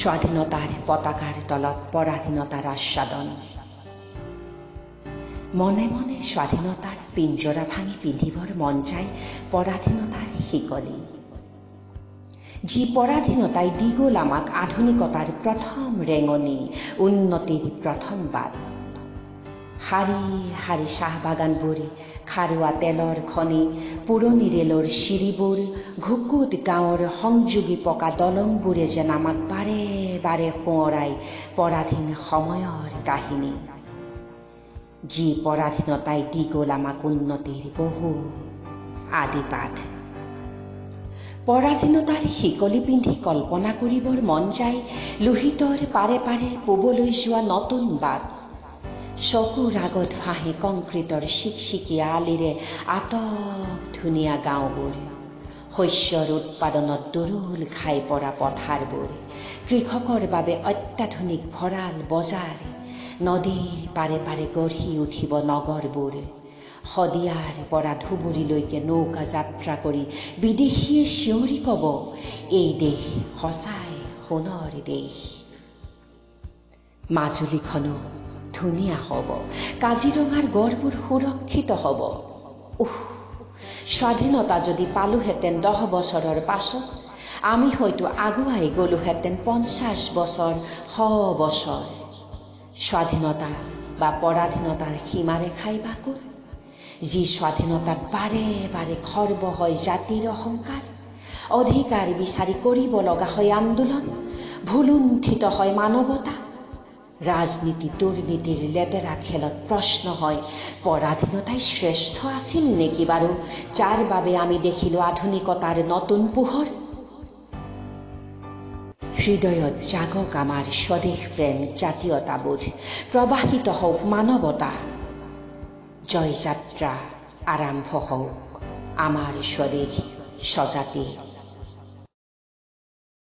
স্বাধীনতাৰ পতাকাৰ তলত পৰাধীনতাৰ আস্বাদন। মনে মনে স্বাধীনতাৰ পিঞ্জৰা ভাঙি পিন্ধিবৰ মন যায় পৰাধীনতাৰ শিকলি। যি পৰাধীনতাই দি গ'ল আমাক আধুনিকতাৰ প্ৰথম ৰেঙনি, উন্নতিৰ প্ৰথম বাট। শাৰী শাৰী চাহ বাগানবোৰ, খাৰুৱা তেলৰ খনি, পুৰণি ৰেলৰ চিৰিবোৰ, ঘুকুত গাঁৱৰ সংযোগী পকা দলংবোৰে যেন আমাক বাৰে বাৰে সোঁৱৰাই পৰাধীন সময়ৰ কাহিনী। যি পৰাধীনতাই দি গ'ল আমাক উন্নতিৰ বহু আদি পাঠ। পৰাধীনতাৰ শিকলি পিন্ধি কল্পনা কৰিবৰ মন যায় লোহিতৰ পাৰে পাৰে পূবলৈ যোৱা নতুন বাট। চকুৰ আগত ভাঁহে কংক্ৰিটৰ চিকচিকীয়া আলিৰে আটক ধুনীয়া গাঁওবোৰ, শস্যৰ উৎপাদনত দুৰুল খাই পৰা পথাৰবোৰ, কৃষকৰ বাবে অত্যাধুনিক ভঁৰাল বজাৰ, নদীৰ পাৰে পাৰে গঢ়ি উঠিব নগৰবোৰ। শদিয়াৰ পৰা ধুবুৰীলৈকে নৌকা যাত্ৰা কৰি বিদেশীয়ে চিঞৰি কব, এই দেশ সঁচাই সোণৰ দেশ। মাজুলীখনো ধুনীয়া হ'ব, কাজিৰঙাৰ গড়বোৰ সুৰক্ষিত হ'ব। স্বাধীনতা যদি পালোহেঁতেন 10 বছৰৰ পাছত, আমি হয়তো আগুৱাই গলোহেঁতেন 50 বছৰ, 100 বছৰ। স্বাধীনতা বা পৰাধীনতাৰ সীমাৰেখাই বা ক'ত? যি স্বাধীনতাত বাৰে বাৰে খৰ্ব হয় জাতিৰ অহংকাৰ, অধিকাৰ বিচাৰি কৰিব লগা হয় আন্দোলন, ভুলুণ্ঠিত হয় মানৱতা। ৰাজনীতি দুৰ্নীতিৰ লেতেৰা খেলত প্ৰশ্ন হয়, পৰাধীনতাই শ্ৰেষ্ঠ আছিল নেকি বাৰু, যাৰ বাবে আমি দেখিলো আধুনিকতাৰ নতুন পোহৰ। হৃদয়ত জাগক আমাৰ স্বদেশ প্ৰেম, জাতীয়তাবোধ, প্ৰবাহিত হওক মানৱতা। জয়যাত্ৰা আৰম্ভ হওক আমাৰ স্বদেশ স্বজাতি